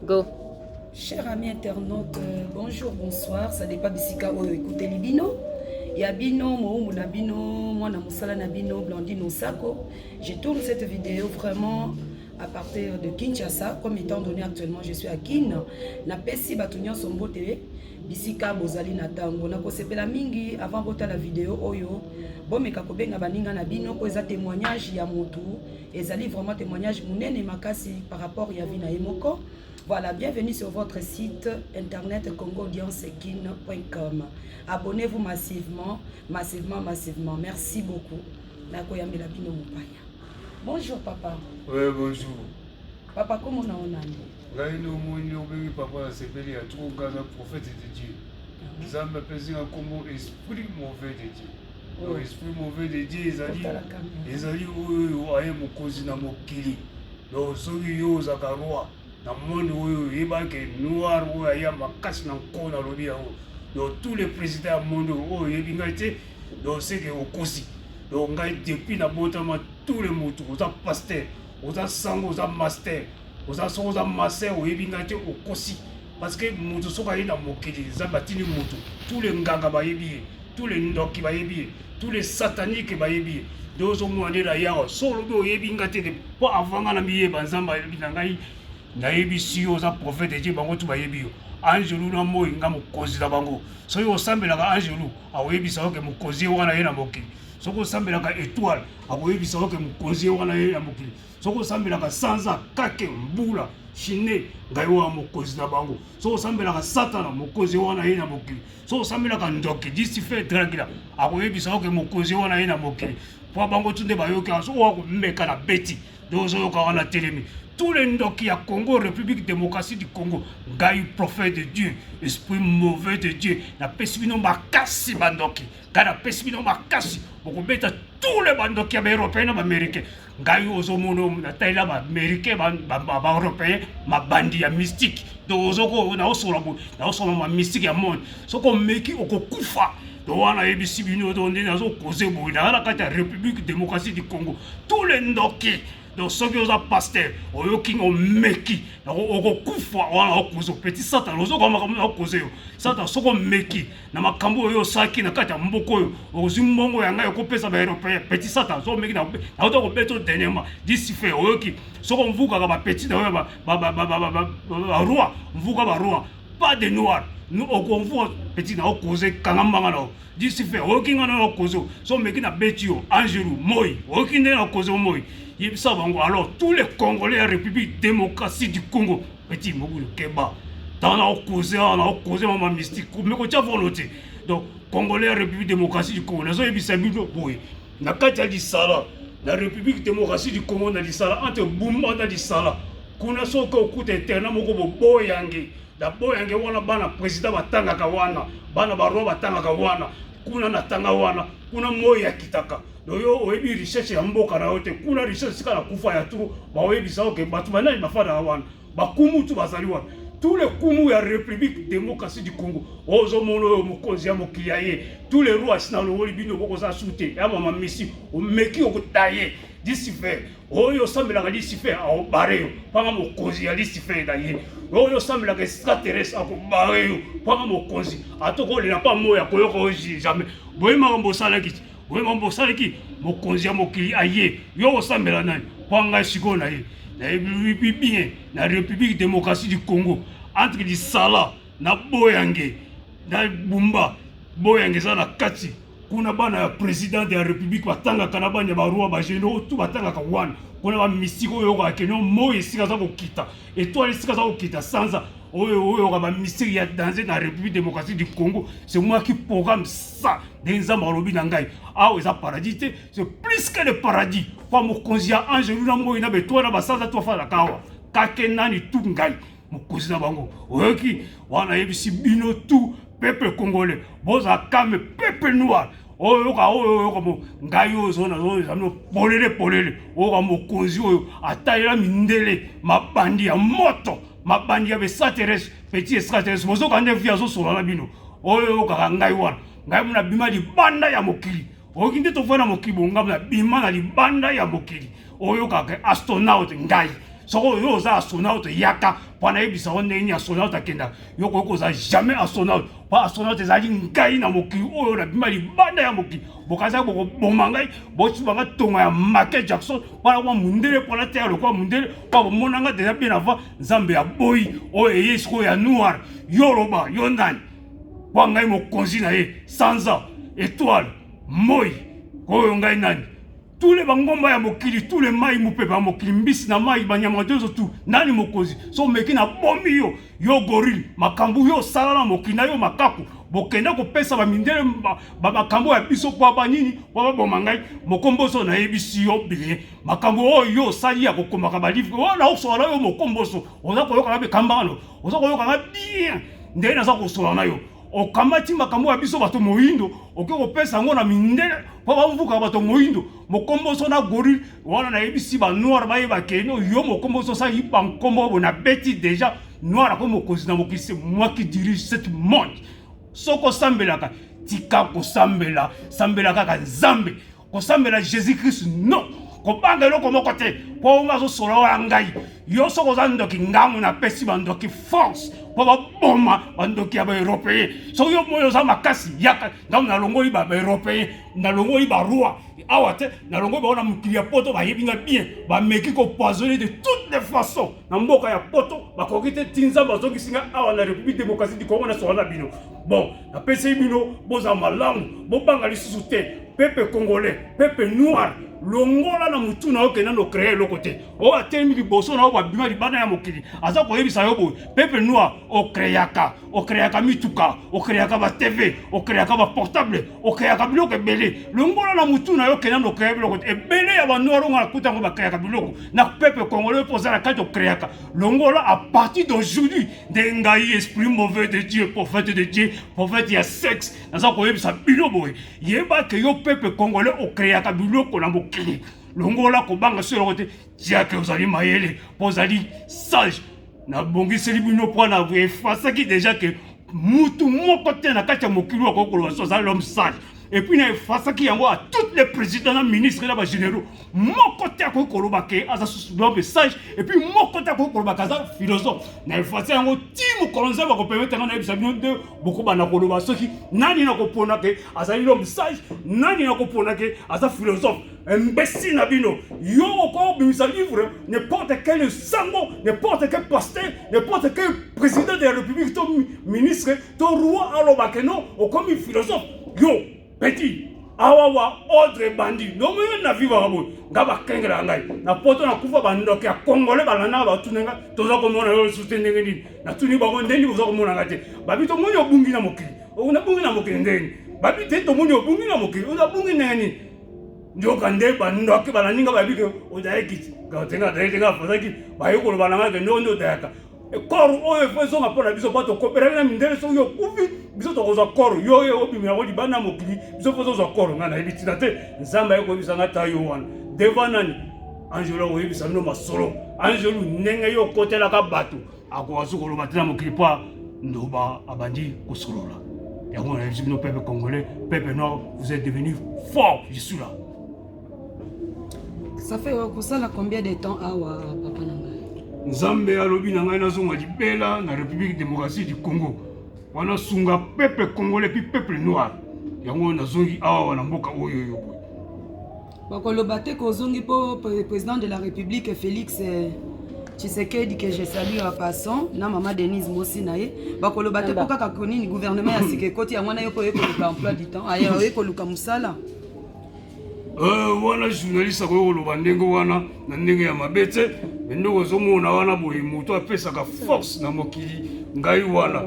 Go. Chers amis internautes, bonjour, bonsoir. Ça dépend bisika oyo écoutez les bino. Ya bino, mo na bino, moi na musala na bino, Blandine Osako. Je tourne cette vidéo vraiment à partir de Kinshasa, comme étant donné actuellement je suis à Kin. Na pesi batunyo sombo TV. Bisika bozali na tango. Na kosepela mingi avant bota la vidéo oyo. Bomeka kobenga baninga na bino ko eza témoignage ya motu. Ezali vraiment témoignage munene makasi par rapport ya vina emoko. Voilà, bienvenue sur votre site internet congoaudiencekin.com. Abonnez-vous massivement. Merci beaucoup. Bonjour papa. Oui, bonjour. Papa, comment on a papa, c'est bien, il y a trop de prophète de Dieu. Ça me faisait un combo esprit mauvais de Dieu. Donc, esprit mauvais de Dieu, ils allaient où il y a mon cousin à mon kili. Donc, ceux qui ont Zakarwa. Dans le monde où il y a des noirs, où il y a ma casse dans le corps, donc tous les présidents du monde où il y a des donc c'est que au Kosi. Donc depuis la botama tous les mots, aux pasteurs, aux sang, aux master, aux master, où il y a au Kosi. Parce que moto soka ina mokili, zabatini moto, tous les nganga bayebi, tous les ndoki bayebi, tous les sataniques bayebi. Donc au moins là hier, solo do yebi ngate pas avant na miye banzamba binangai. Nayebi si oza prophète de Dieu bango tu bayebi yo angelou na moi nga mokozi na bango soki osambelaka angelou akoyebisa oke mokozi wana ye na mokili soki osambelaka étoile akoyebisa oke mokozi wana ye na mokili soki osambelaka sanza kake mbula chine ngai wana mokozi na bango soki osambelaka satana mokozi wana ye na mokili soki osambelaka ndoki disife dragila akoyebisa oke mokozi wana ye na mokili po bango tunde bayoka so wakomeka na beti dozoyoka wana telemi. Tous les ndoki à Congo, République démocratique du Congo, Gaï prophète de Dieu, esprit mauvais de Dieu, la pessimino makasi bandoki, la pessimino makasi, beaucoup bêta tous les bandoki européens et américains, Gaï ozomono, la taille là, américain, européen, ma bandi mystique, donc ozoko, na osolo ma mystique à monde, ce qu'on meki oko kufa. Donc on a ABC bino donné dans cause dans la République démocratique du Congo, tous les ndoki. Donc ceux qui ont pasteur, au king au meki, au kufa, au kuzo petit satan, au zoko makamu au kuzo, satan soko meki, na makambo yo saki na kata mboko, au zimbongo yanga yo kopesa ba européen, petit satan, so meki na auto beto dernièrement, d'ici fait au ki, soko mvuka ba petit na roi, mvuka ba roi, pas de noir, nous au convoi petit na au kuzo kangamba na d'ici fait au king na au kuzo, so meki na betio, angelou, moi, au king na kuzo moi. Alors, tous les Congolais de la République démocratique du Congo, petit Mogoul Keba, dans la cause, ma mystique, mais quand tu as volonté. Donc, Congolais de la République démocratique du Congo, nous avons dit na kati di sala, la République démocratique du Congo, na di sala, entre Bumba na di sala, kuna soka okuta eterna moko boyange, da boyange wana bana président batanga kawana, bana barwa batanga kawana, kuna na tanga wana, kuna moya kitaka. Doyo oyebi recherche ya mboka na yote kuna recherche kala kufa ya tu ba oyebisa oke batu banani mafada wana bakumu tu bazali wana tous les kumu ya République démocratique du Congo ozo mono mokonzi ya mokiyaye tous les rois sina lo bino boko za soute ya mama misi o meki okotaye disifer oyo sambela ka disifer a bareo panga mokonzi ya disifer daye oyo sambela ka extraterrestre a ko bareo panga mokonzi atoko le na pa moya koyoka oji jamais boyema kombo salaki oui, mon beau saliki, mon conseiller, mon qui aïe, yo sambela nani, panga siko na ye, la République démocratique du Congo, entre di sala, na boyange, na bumba, boyange za na kati, kuna bana président de la République batanga kanabanya barua ba geno tout batanga kawana, kuna ba misiko yo ka keno mo esika za kokita, étoile esika za kokita sanza. Oyo ba mystique ya danger dans la République démocratique du Congo, c'est moi qui programme ça dans les amalobi nangai. Ah, ça paradis, c'est plus que le paradis. Pour mon consia angelou na mo ina beto na basanza to fa la kawa. Kakena ni tungai. Mon consia bango. Oyoki wana yebisi bino tout peuple congolais. Boza kame peuple noir. Oyo mo ngai ozo na zo zamno polele. Oyo mo konzi oyo atayela mindele mabandi ya moto. Mabandi ya extraterrestre, petit extraterrestre, mozo kande via zo solo na bino. Oyo kaka ngai wana. Ngai muna bima di banda ya mokili. Oyo kinde to fona mokili bonga muna bima na di banda ya mokili. Oyo kaka astronaute ngai. soko yo oza astronaute yaka mpona yebisa ngo ndenge nini astronaute akendaka yo koki koza jamais astronaute mpo astronaute ezalaki ngai na mokili oyo nabima libanda ya mokili bokazaki bokoboma ngai bosibanga tongo ya Michael Jackson mpona kwa mundele mpona te ya lokwa mundele mpo bomonanga deja bien avant nzambe ya boyi oyo eye sikoyo ya noir yo loba yo ndani mpo ngai mokonzi na ye sanza étoile moi oyo ngai nani tous les bangomba ya mokili tous les mai mopepa mokili mbisi na mai banyama dezo tu nani mokonzi so meki na bombi yo gorille makambo yo sala na mokili na yo makaku bokenda kopesa bamindele makambo ya biso kwa banini kwa baboma ngai mokomboso na yebisi yo bien makambo oyo yo sali ya kokomaka balivre wana osola yo mokomboso oza koyoka be kambano oza koyoka bien ndenge naza kosola na yo okamati makambo ya biso bato moyindo oke kopesa ngo na mindele po bamvuka bato moyindo mokomboso na gorille wana na yebisi ba noir bayeba keno yo mokomboso sa yipa nkombo bo na beti déjà noir ko mokozi na mokili c'est moi qui dirige cette monde soko sambelaka tika ko sambela kaka nzambe ko sambela Jésus Christ non kobanga eloko moko te po ongazo solo wa ngai yo soko za ndoki ngamu na pesi bandoki force po baboma bandoki ya ba-européen so yo moyo za makasi yaka ngamu na longoli ba-européen na longoli ba roi awa te na longoli baona mokili ya poto bayebinga bien bameki kopoisonner de toutes les façons na mboka ya poto bakoki te tinza bazokisinga awa na République démocratique du Congo na sola na bino bon na pesi bino boza malamu bobanga lisusu te peuple congolais peuple noir longola na mutu na okena no créer le côté o atemi liboso na babima libana ya mokili aza koyebisa yo boy peuple noir o créaka mituka o créaka ba TV o créaka ba portable o créaka biloko ebele longola na mutu na okena no créer le côté ebele ya ba noir nga kuta ngo ba créaka biloko na peuple congolais poza la kati o créaka longola à partir d'aujourd'hui dengai esprit mauvais de Dieu prophète ya sexe aza koyebisa bino boy yeba que yo peuple congolais o créaka biloko na longola kobanga sur le côté diake ozali mayele pozali sage na bongiseli bino po na vous efasaki déjà que mutu moko te na kati ya mokili wa kokolo so za l'homme sage et puis na efasaki yango à tous les présidents na ministres na ba généraux moko te ko koloba ke aza l'homme sage et puis moko te ko koloba kaza philosophe na efasaki yango timu kolonza ba ko permettre na ebisa bino de beaucoup bana koloba soki nani na ko pona ke azali l'homme sage nani na ko pona ke aza philosophe imbécile na bino yo ko bimisa livre n'importe quel sango n'importe quel pasteur n'importe quel président de la République to ministre to roi aloba ke non o comme philosophe yo petit awawa ordre bandi no me na viva rabo ngaba kengela ngai na poto na kufa bandoke ya congolais balana ba tunenga toza ko mona yo sutendenge ni na tuni ba ko ndeni boza ko mona ngate babi to moni obungi na mokili ona bungi na mokili ndeni babi te to moni obungi na mokili ona bungi neni ndio kande bandoke balaninga babi ke odaekiti ga tenga daitenga fazaki bayoko balanga ke ndo daka koro oyo fezo ngapona biso bato kopera na mindele so yo kufi biso to koza koro yo obimira ko libana mokili biso fezo za koro ngana ebitina te nzamba yeko bisanga tayo wana devanani anjelo oyo bisano masolo anjelo nenge yo kotela ka bato akwazu ko loba tena mokili pa ndoba abandi kosolola yango na biso peuple congolais peuple noir vous êtes devenus fort je suis là. Ça fait combien de temps awa papa nanga Nzambe alobi na ngai nazonga libela na République démocratique du Congo wana sunga peuple congolais puis peuple noir yango nazongi awa wana mboka oyo yo boy bakoloba te kozongi po président de la République Félix Tshisekedi que je salue en passant na maman Denise Mosinaye bakoloba te po kaka konini gouvernement ya sikekoti yango na yo ko ekoluka emploi du temps aya ekoluka musala wana journaliste ko loba ndenge wana na ndenge ya mabete ndoko zomona wana boye moto apesaka force na mokili ngai wana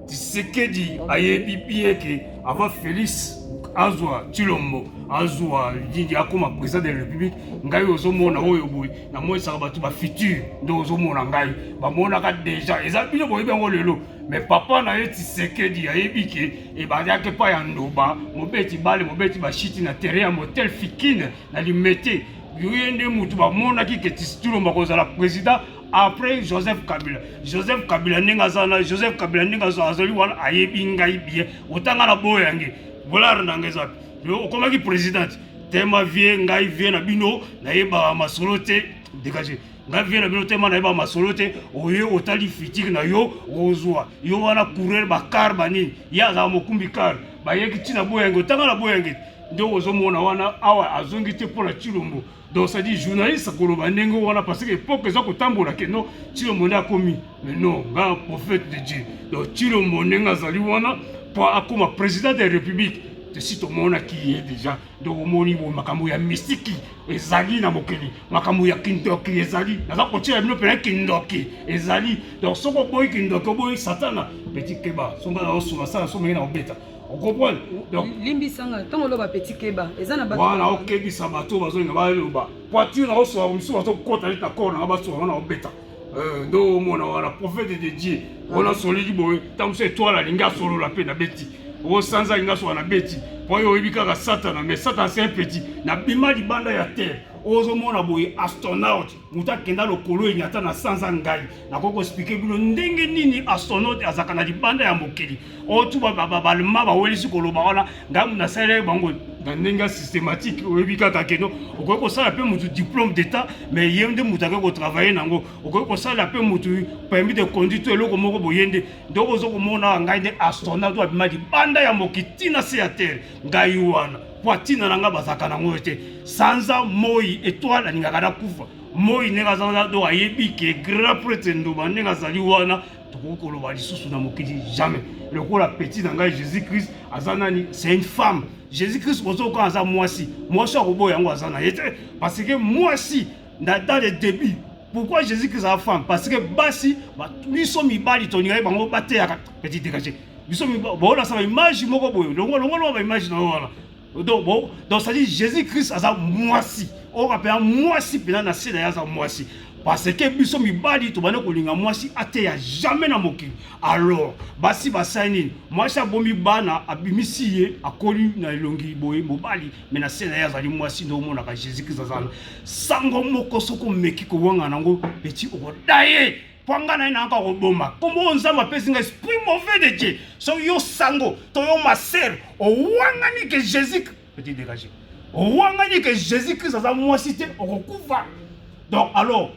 Tshisekedi ayebi bieke avant Félix azwa Tshilombo azwa Didi akoma président de la République ngai ozomona oyo boye na moisaka bato ba futur ndoko zomona ngai bamona ka déjà eza bino boye bango lelo mais papa na ye Tshisekedi ayebi ke e badiake pa ya ndoba mobeti bale mobeti bashiti na terrain ya motel fikine na limete yende mutu bamonaki ke Tshilombo kozala président après Joseph Kabila nengazana Joseph Kabila nengazana azali wana ayebi ngai bien otanga na boyange volare na ngeza okomaki président tema vie ngai vie na bino na yeba masolo te dégagé nga vie na bino te mana yeba masolo te oye otali fitique na yo ozwa yo wana courir bakar banini ye azala mokumbi kar bayeki ntina boyange otanga na boyange nde ozomona wana awa azongi te mpo na Tshilombo. Donc ça dit journaliste koloba ndenge wana parce que époque eza kotambola ke no Tshilombo nde akomi mais non nga prophète de Dieu. Donc Tshilombo ndenge azali wana mpo akoma président de la République si tout le monde qui est déjà donc au niveau makambo ya mystique ezali na mokeli makambo ya kindoki ezali naza kotia bino pena kindoki ezali donc soko boy kindoki boy satana petit keba songa na osuma ça so na obeta on comprend donc limbi sanga tango loba petit keba ezana bato voilà OK bisa bato bazolinga baloba poiture na osuma musu bato kota lita kona na bato na obeta ndo mona wana prophète de Dieu on a solidi boy tant c'est toi la linga solo la peine beti o sanza linga so na beti po yo ibika ka satana mais satan c'est un petit na bima libanda ya terre ozo mona boy astronaute muta kenda lokolo enyata na sanza ngai na koko expliquer bino ndenge nini astronaute azaka na libanda ya mokili o tu balma ba welisi koloba wana ngamu na sele bango na ndenge systématique o ibika ka keno okoko sala pe mutu diplôme d'état mais yende mutaka ko travailler nango okoko sala pe mutu permis de conduite eloko moko boyende ndoko zo komona ngai de astronaute wa bima libanda ya mokiti na se ya terre ngai wana poitina nanga bazaka nango te sanza moi étoile ningaka na kufa moi nenga sanza do ayebi ke grand prêtre ndoba nenga zali wana tokokoloba lisusu na mokiti jamais lokola petit nanga Jésus Christ azanani c'est une femme Jésus Christ ozoko aza mwasi mwasi akobo yango azana yete parce que mwasi dans le début pourquoi Jésus Christ a femme parce que basi biso mibali toninga bango bateyaka petit dégagé biso mibali bona sa image moko boyo longo ba image na wana donc ça dit Jésus-Christ a moisi. On rappelle moisi pendant la scène ya moisi. Parce que biso mibali to bana kolinga moisi ate ya jamais na mokili. Alors basi basani moisi abomi bana abimisiye akoli na elongi boye mobali mais na scène ya zali moisi ndo mona ka Jésus-Christ azana. Sango moko soko meki ko wanga nango petit okodaye. Pwanga na ina anka koboma kombo nzamba pesi nga esprit mauvais de Dieu so yo sango to yo maser o wanga ni que Jésus petit dégagé o wanga ni que Jésus Christ aza mwasi te okokufa. Donc alors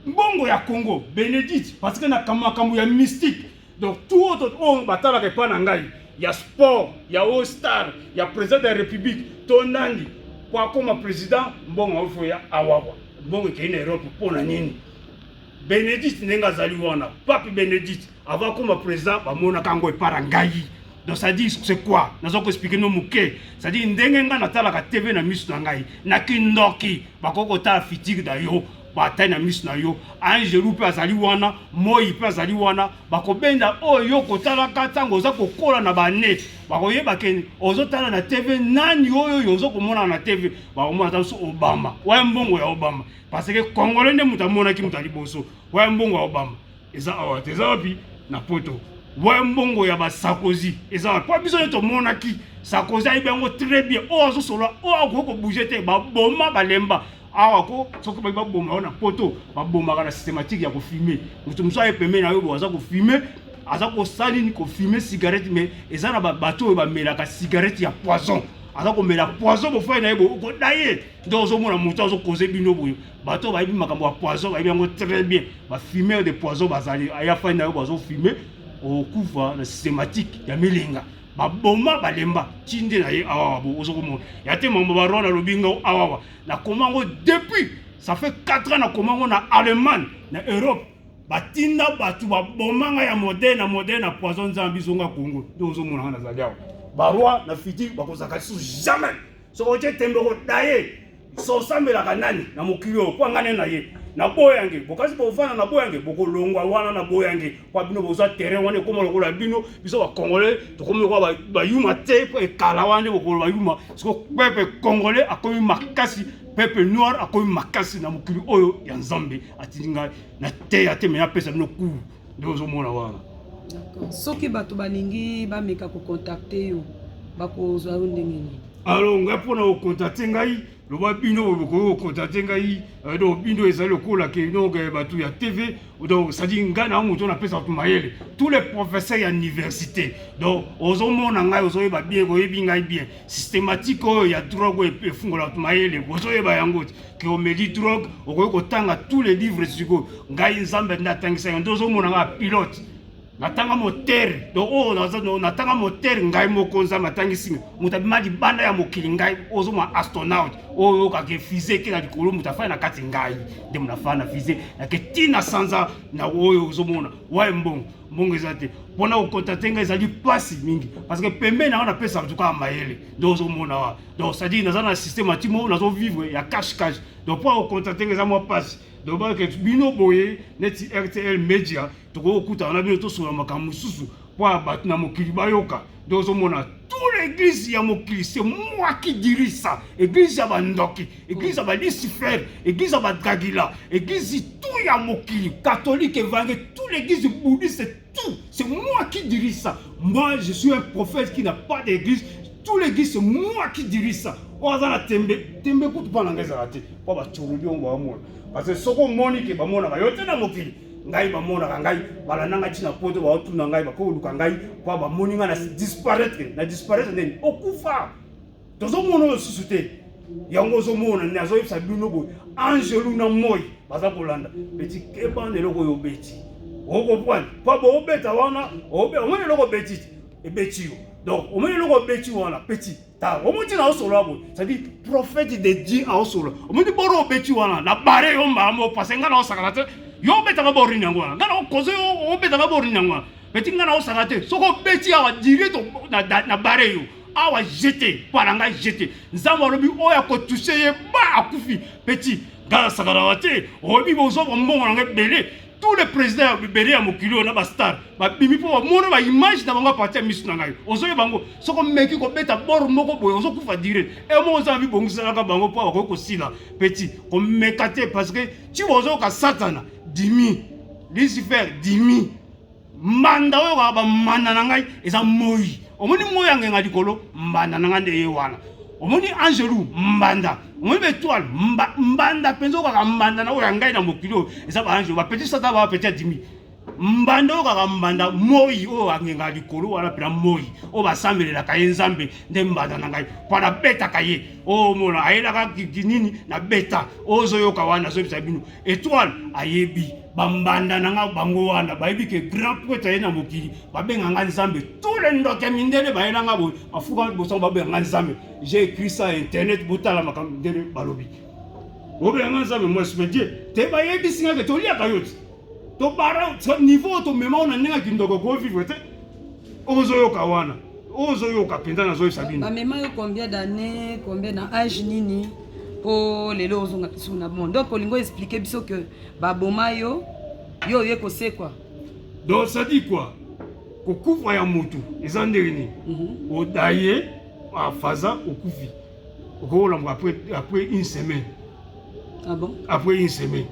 mbongo ya Congo Bénédicte parce que na kamakambo ya mystique donc tout autre on batala ke pa na ngai ya sport ya All Star ya président de la République tonandi kwa koma président mbongo ofo ya awawa mbongo ke ina Europe pona nini Bénédicte nenga zali wana pape Bénédicte avant comme président bamona kango epara ngai. Donc ça dit c'est quoi nazo ko expliquer no muke ça dit ndenge nga natala ka TV na misu na ngai na kindoki bakoko ta fitique da yo bataille na misu na yo angelou pe azali wana moi pe azali wana bakobenda oyo kotala katango za kokola na bane bakoyeba ke ozotala na TV nani oyo yozo komona na TV bakomona tanso Obama wa mbongo ya Obama parce que Congolais ne mutamona ki mutali boso wa mbongo ya Obama eza awa teza wapi na poto wa mbongo ya ba Sarkozy eza pas besoin de mona ki Sarkozy ayibango très bien ozo solo o akoko bouger te ba boma balemba awa ko soko ba boma na poto ba boma kana systématique ya ko filmer mutu muso ayepeme na yo boza ko filmer aza ko sali ni ko filmer cigarette mais eza na ba bato ba melaka cigarette ya poison aza ko mela poison bo fa na yebo ko daye ndo zo mona mutu azo causer bino boyo bato ba yibi makambo ya poison ba yibi ngo très bien ba filmer de poison bazali aya fa na yo bazo filmer au kufa na systématique ya milinga ba bomba balemba tinde na ye awa bo ozo ko mona ya te mambo ba rona lobinga awa na komango depuis ça fait 4 ans na komango na Allemagne na Europe batinda batu ba bomanga ya moderne na poison nzambi zonga Congo ndo ozo mona na zaliawa barwa na fiti bakozaka su jamais so oje tembe ko daye so sambela kanani na mokilo kwa ngane na ye na boyange bokazi bofana na boyange bokolongwa wana na boyange kwa bino boza terrain wana komo lokola bino biso ba Congolais to komo kwa ba yuma te e kala wana bokolo ba yuma so peuple congolais akomi makasi peuple noir akomi makasi na mokili oyo ya Nzambe atinga na te ya te me apesa bino ku ndozo mona wana. D'accord. Soki bato balingi ba meka ko contacter yo bakozwa ndenge ni. Alors nga pona ko contacter ngai le roi Bino, le Kontatengai, donc Bino et le coup, qui est donc à TV, donc ça dit Ngana, on appelle ça Maël. Tous les professeurs à l'université, donc aux hommes, on a bien, bien, systématique, il y a drogue et fungola Maël, aux hommes, qui ont mis drogue, au temps à tous les livres, Ngai Nzambe Natangsa, deux hommes, on a pilote. Natanga moteur donc natanga moteur ngai mokonza matangisi mutabima libanda ya mokili ngai ozoma astronaut oyo ka ke fusée ke na likolo mutafana na kati ngai de munafana fusée na ke tina sanza na oyo ozomona wa mbongo ezate pona ko contacter ngai ezali pasi mingi parce que pembe na ona pesa tuka mayele donc ozomona wa donc ça dit na système atimo na zo vivre ya cash donc pour contacter ngai za mo pasi donc que bino boye neti RTL Media toko kuta na bino to sur makambo susu pour abattre na mokili bayoka donc ozomona tout l'église ya mokili c'est moi qui dirige ça église ya bandoki église ya Lucifer église ya Dragila église tout ya mokili catholique évangélique tout l'église bouddhiste tout c'est moi qui dirige ça moi je suis un prophète qui n'a pas d'église tout l'église c'est moi qui dirige ça on a tembe kutu pa na ngeza raté pour ba tchourubi on va mona parce que soko moni ke ba mona ba yote na mokili ngai ba mona ngai bala nanga tina poto ba otu na ngai ba ko luka ngai kwa ba moni nga na disparaître ndeni okufa tozo mona susute yango zo mona na zo yisa bino bo angelu na moyi baza kolanda petit keba ne loko yo beti oko point pa bo obeta wana obe omone loko beti e beti yo donc omone loko beti wana petit ta omuti na osolo abo ça dit prophète de Dieu a osolo omuti boro beti wana na bare yo mbamo parce nga na osakala te yo beta ba bori nyangwa nga na kozo yo beta ba bori nyangwa beti nga na osakala te soko beti awa direct na bare yo awa jeté paranga jeté nzamba lobi oya ko toucher ye ba akufi petit nga sakala wate obi bozo mbongo nga belé tous les présidents bébé à mokili na ba star ba bimi po mona ba image na bango parti misu na ngai ozoye bango soko meki ko beta bor moko boyo ozo kufa dire e mo za bi bongisa ka bango po ko sila petit ko mekate parce que tu ozo ka satana dimi Lucifer dimi manda oyo ba manda na ngai eza moyi omoni moyi ngenga dikolo mbanda na ngande ye wana omoni angelu mbanda omoni étoile mbanda penzo ka mbanda na oya ngai na mokilo eza ba angelu ba petit sata ba petit dimi mbanda o ka mbanda moyi o ngenga likolo wana pela moyi o ba samelela ka nzambe nde mbanda na ngai para beta ka ye o mona ayela ka kinini na beta ozo yoka wana zo bisabino étoile ayebi bambanda nanga bango wana bayebi ke grand prêtre na mokili babenga nga nzambe tous les ndoke mindele bayela nga bo afuka boso babenga nga nzambe j'ai écrit ça internet botala makambo ndele balobi obenga nga nzambe moi je Dieu te bayebi singa ke tolia kayoti to bara niveau to mema ona nenga kindoko ko vivre te ozo yoka wana ozo yoka penda na zo sabine ba mema yo combien d'années combien d'âge nini pour les lots on a tout na bon donc olingo expliquer biso que ba boma yo ko c'est quoi donc ça dit quoi ko kufa ya mutu ezandeni o daye a faza o kufi ko la après une semaine ah bon après une semaine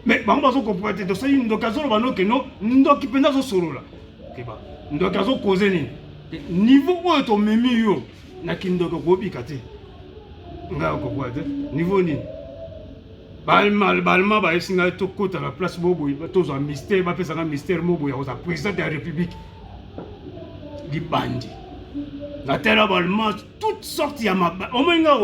mais bango bazo comprendre donc c'est une occasion ba no que no ndoki penda zo sorola ke ba ndoki azo causer ni niveau oyo to memi yo na kindoko ko bikate nga ko kwate niveau ni balma ba esinga to kota la place bobo to zo mystère ba pesa nga mystère mobo ya za président de la république di bandi na terre balma toutes sortes ya ma omenga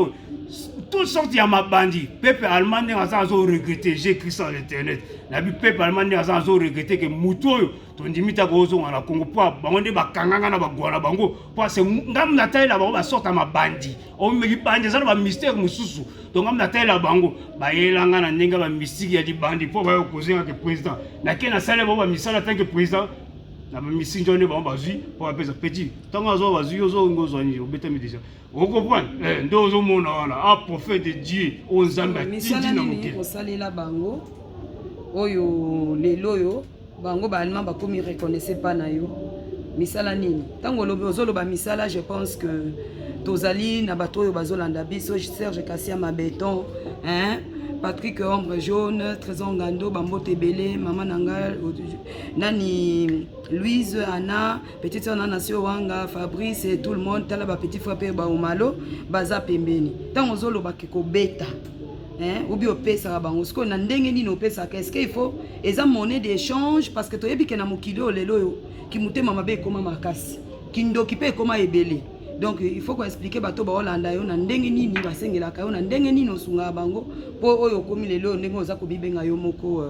toutes sortes ya mabandi peuple allemand nga za zo regretter j'ai écrit ça sur internet na bi peuple allemand nga za zo regretter que mutoyo to ndimita ko zo na Congo pa bango nde bakanganga na bagwana bango parce ngam na taille la bango ba sorta mabandi o meki bandi za ba mystère mususu donc ngam na taille la bango ba yelanga na ndenga ba mystique ya di bandi po ba kozinga que président na kena sale ba misala tant que président na ba mystique jone ba bazui po ba pesa petit tanga zo bazui zo ngozo ni obeta mi déjà on comprend ndo zo mona wana a prophète de Dieu o nzamba tindi na mokili ko salela bango oyo lelo yo bango ba allemand ba komi reconnaissait pas na yo misala nini tango ozolo ba misala je pense que tozali na bato oyo bazolanda biso Serge Kassia ma béton hein Patrick Ombre Jaune, Trésor Ngando, Bambo Tebele, Maman Nanga, Nani, Louise, Anna, Petite Sœur Nana Wanga, Fabrice et tout le monde, Talaba Petit Frère Baumalo, Baza Pembeni. Tant aux olo bakiko beta. Ou bien au pesa bango. Ce qu'on a ndengeni no pesa. Qu'est-ce qu'il faut? Et ça monnaie d'échange parce que tu as vu qu'il y a un kilo lelo qui mouté mamabe comme makasi. Qui n'occupait comme ebele. Donc il faut qu'on explique bato ba Hollanda yo na ndenge nini basengela ka yo na ndenge nini osunga bango po oyo komi lelo ndenge oza ko bibenga yo moko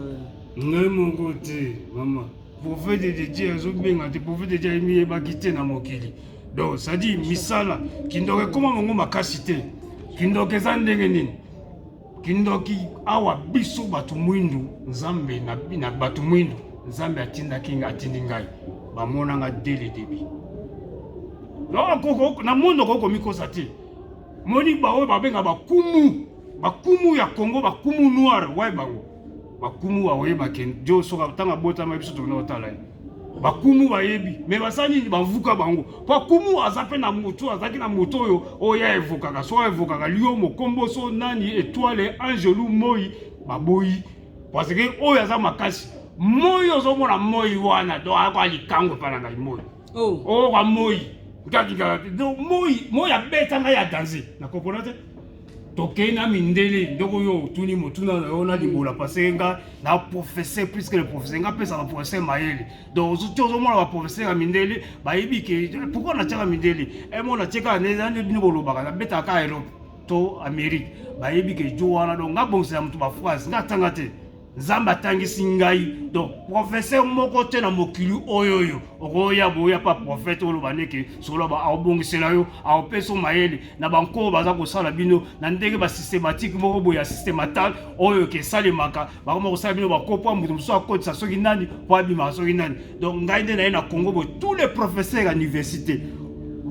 ngai mongo te mama prophète de Dieu zo benga te prophète de Dieu mi ba kité na mokili donc ça dit misala kindoke koma mongo makasi te kindoke za ndenge nini kindoki awa biso batu mwindu nzambe na batu mwindu nzambe atinda kinga atindi ngai ba mona nga dès le début. Non, na mondo koko mikosa te. Moni bawe babenga bakumu ya Congo bakumu noir wai bango. Bakumu wawe baken jo soka tanga bota mabiso to na tala. Bakumu bayebi me basani bavuka bango. Bakumu azape na moto azaki na moto yo oya evoka ka so evoka ka liyo mokombo so nani étoile angelou moi baboyi. Parce que oya za makasi. Moi ozo mona moi wana do akwa likango pana na moi. Oh wa moi. Donc moi ya beta nga ya danser na comprendre toke na mindele ndoko yo tuni motuna na yo na libola parce nga na professeur plus que le professeur nga pesa na professeur Mayele donc zo mona ba professeur ya mindele ba yebi ke pourquoi na tchaka mindele e mona tcheka na ne bino bolobaka na beta ka Europe to Amérique ba yebi ke jo wana donc nga bonse mutu ba France nga tanga te Zamba tangisi ngai donc professeur moko te na mokili oyoyo okoya boya pa prophète olobaneke solo ba abongisela yo aopeso mayele na banko baza kosala bino na ndenge ba systématique moko boya systématal oyo ke salemaka ba ko sala bino ba kopa mutu so akotisa soki nani po abima soki nani donc ngai nde na Congo bo tous les professeurs à l'université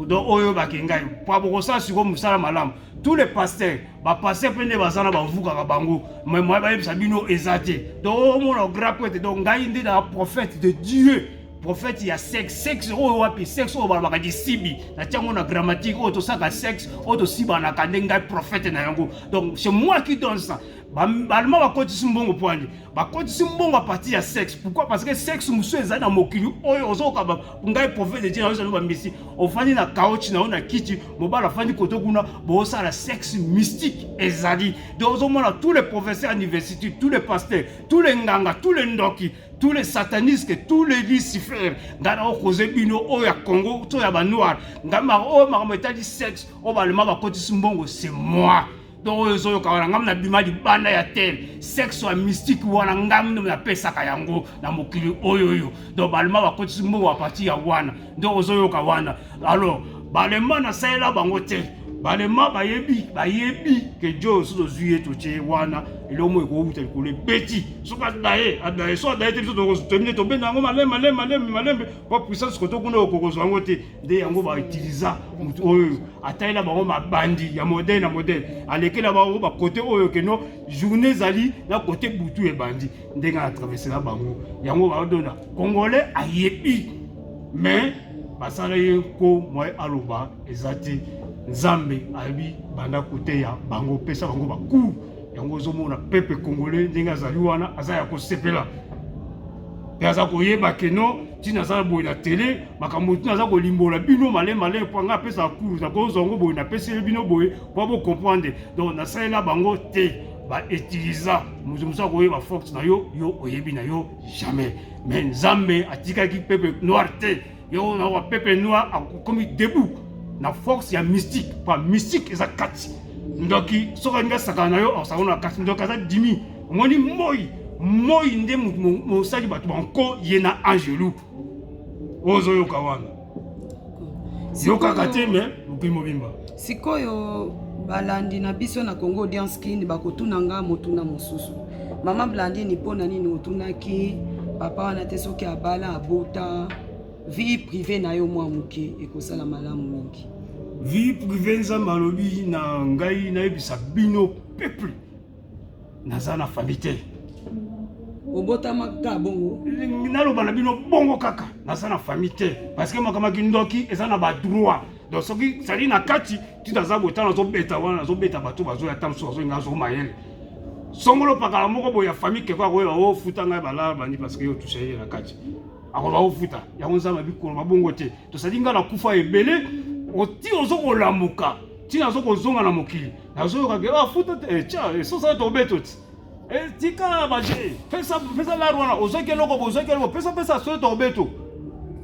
donc oyo ba kengai po boko sa siko musala malamu tous les pasteurs ba passer pende bazana ba vuka ka bango mais moi ba yebisa bino ezate donc mon grand prêtre donc ngai ndi na prophète de Dieu prophète ya sexe o wapi sexe o ba ba di sibi na tiango na grammatique o to saka sexe o to siba na kande ngai prophète na yango donc c'est moi qui donne ça balma ba koti simbongo poani ba koti simbongo à partir ya sexe pourquoi parce que sexe musu ezali na mokili oyo ozoka ba ngai prophète de Dieu na zo ba misi ofani na couch na ona kiti mobala fandi koto kuna bo ça la sexe mystique ezali donc ozomona tous les professeurs à l'université tous les pasteurs tous les nganga tous les ndoki tous les satanistes tous les Lucifer ngana okoze bino o ya Congo to ya ba noir ngama o makameta sexe o balma ba koti simbongo c'est moi. Donc oyo ka ngam na bima di banda ya tel sexe wa mystique wana ngam na pesa ka yango na mokili oyo donc balma ba koti simbongo a partir ya wana donc oyo ka wana alors balema na saela bango te balema bayebi que Dieu so zuye to che wana elomo ko uta ko le beti so ka dae so dae te so to terminer to benda ngo malembe pour puissance ko to kuna ko so ngo te de yango ba utiliser mutu oyo ataila bango mabandi ya modèle na modèle alekela bango ba côté oyo ke no journée zali na côté butu e bandi ndenga na traverser la bango yango ba dona congolais ayebi mais basala ko moi aloba ezati Nzambe ayebi banda kote ya bango pesa bango baku yango zomona peuple congolais ndenge azali wana azaya ko sepela yaza koyeba keno tina za boy na télé makambo tina za ko limbola bino malé po nga pesa ku za ko zongo boy na pesa bino boy po bo comprendre donc na saela bango te ba utiliser muzo koyeba force na yo oyebi na yo jamais mais Nzambe atikaki peuple noir te yo na peuple noir comme debout na force ya mystique pas mystique eza kati ndoki soka nga sakana yo osakona kati ndoka za dimi omoni moi nde mo sali batu banko yena angelou ozo yo kawana yoka kate me mukimo bimba sikoyo balandi na biso na Congo audience kin bakotuna nga motuna mosusu mama blandi ni pona nini otunaki papa wana te soki abala abota vie privée na yo mwa muke ekosala malamu mingi vie privée nza malobi na ngai na ebisa bino peuple naza na famille te obota maka bongo naloba na bino bongo kaka naza na famille te parce que makamaki ndoki eza na ba droit donc soki sali na kati tutaza botana zo beta wana zo beta bato bazo ya tamso zo nga zo mayele songolo pakala moko boya famille ke kwa ko futa ngai bala bandi parce que yo touché la kati ako ba futa ya nzama bikolo babongo te to sadinga na kufa ebele oti ozoko lamuka tina zoko zonga na mokili nazo ka ke futa te tia so sa to betoti tika baje pesa la rwana ozoke loko pesa so to beto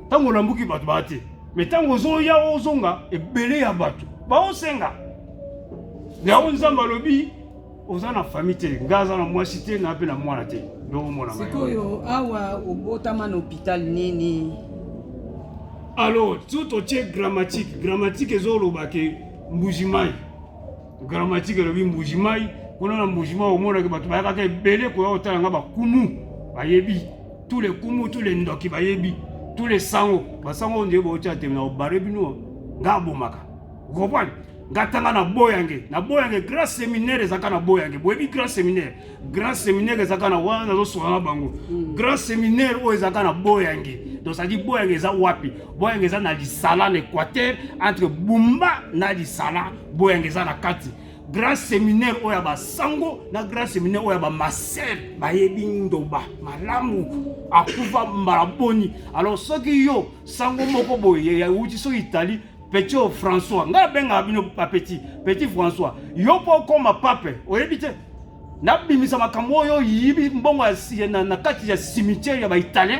tango lambuki bato bate mais tango zo ya ozonga ebele ya bato ba osenga ya nzamba lobi ozana famille te ngaza na mwasi te na pe na mwana te ndo mona ngai sikoyo awa obotama na hôpital nini alors tout au grammatique ezoloba ke mbujimai grammatique lobi mbujimai kuna na mbujimai omona ke bato bayaka ke bele ko otala nga bakumu bayebi tous les kumu tous les ndoki bayebi tous les sango basango ndiye bo tia te na barebino nga bomaka comprendre ngatanga na boyange grand séminaire ezaka na boyange boyebi grand séminaire ezaka na wana zo soana bango grand séminaire o ezaka na boyange donc ça dit boyange eza wapi boyange eza na Lisala na Équateur entre Bumba na Lisala boyange eza na kati grand séminaire oya ba sango na grand séminaire oya ba maser bayebi ndoba malamu akuva maraboni alors soki yo sango moko boye ya uti so Italie Petit François, nga benga bino petit François. Yo po koma pape, oyebite. Na bimisa makambo yo yibi mbongo na kati ya cimetière ya ba italien.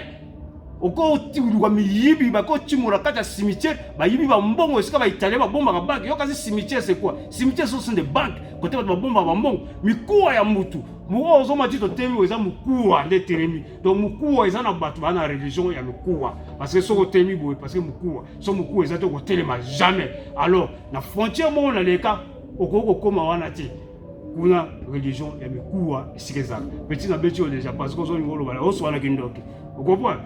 Oko tiulwa miyibi bako timura kati ya cimetière, ba yibi ba mbongo esika ba italien ba bomba ka banque. Yo kasi cimetière c'est quoi? Cimetière ce sont des banques. Côté ba bomba ba mbongo, mikuwa ya mutu. Muwa ozoma tito temi eza mukuwa nde teremi. Donc mukuwa eza na batu ba na religion ya mukuwa. Parce que soko temi boy parce que mukuwa. So mukuwa eza to ko telema jamais. Alors na frontière mo na leka okoko koma wana ti. Kuna religion ya mukuwa isikeza. Petit na beti déjà parce que zo ngolo bala oso wana kindoki. Vous comprenez?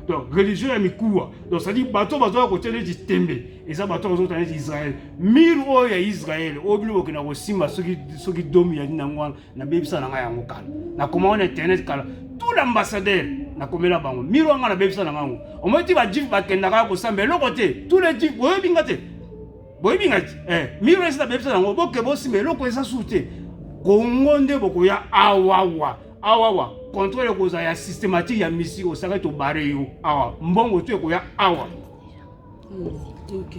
Donc religion ya mukuwa. Donc ça dit bato bato ko tele di tembe. Eza bato zo tele di Israël. Miro ya Israël obilo ko na ko simba soki domi ya nangwa na bebisa na ngaya ngokala. Na comment on internet kala tout l'ambassadeur na komela bango. Miro nga na bebisa na ngango. O mo ti ba jif ba kenda ka ko sambe lo côté. Tous les jif boye bingate. Boye bingate. Miro esa bebisa na ngo boke bo simbe lo ko esa soute. Kongonde boko ya awawa contrôle koza ya systématique ya misi au saka to bare yo awa mbongo to ko ya awa. OK.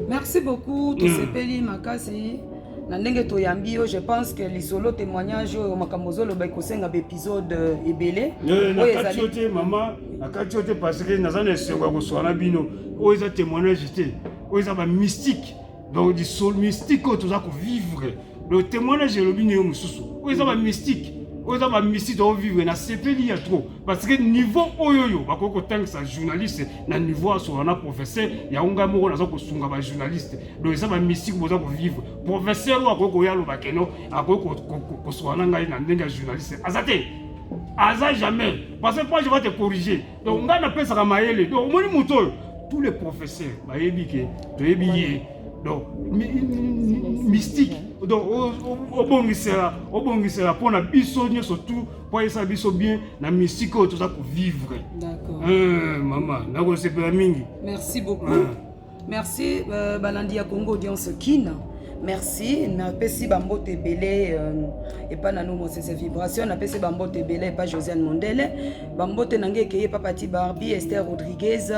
Merci beaucoup to sepeli makasi na ndenge to yambi yo. Je pense que les solo témoignage au makamozo lo ba ko senga épisode ebele na katiote mama na katiote parce que nazana senga ko sona bino o eza témoignage te o eza ba mystique donc du sol mystique que tu as ko vivre le témoignage le bino mususu o eza ba mystique. Oza ba mystique do vivre na sepeli ya trop parce que niveau oyoyo bakoko tangisa journaliste na niveau so na professeur ya unga moko nazo ko sunga ba journaliste donc eza ba mystique boza ko vivre professeur wa ko ya lo bakeno akoko ko so na ngai na ndenge journaliste azate aza jamais parce que moi je vais te corriger donc nga na pesa ka mayele donc moni muto tous les professeurs ba yebike to yebiye donc mystique donc obongisela pour na biso surtout pour esa biso bien na mystique tout ça pour vivre. D'accord. Maman nako sepela mingi. Merci beaucoup. Merci balandi ya Congo audience kina. Merci na pesi bambote belé et pas na nous ces vibrations na pesi bambote belé pas Josiane Mondele bambote nangé keye Papati Barbie Esther Rodriguez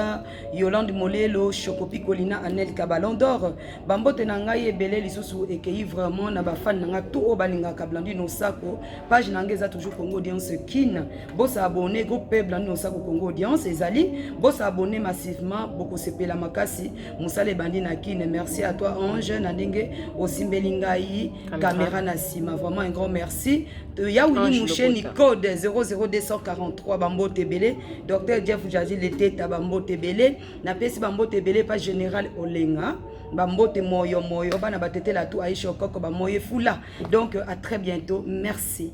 Yolande Molelo Chocopi Colina Anel Kabalon d'or bambote nangaye belé lisusu ekeye vraiment na ba fan nanga tout o balinga kablandi no sako page nangé za toujours Congo audience kin boss abonné groupe blandi no sako Congo audience ezali boss abonné massivement beaucoup sepela makasi musale bandi na kin. Merci à toi Ange na ndenge aussi Belingaï, caméra Nassima, vraiment un grand merci. Yaouli Moucheni, code 00243 Bambo Tebele, Dr Jeff Jazi, l'été Bambo Tebele, Napesi Bambo Tebele, pas général Olenga, Bambo Te Moyo Moyo, Bana Batete la tout Aïcha Koko Bamoye Fula. Donc à très bientôt, merci.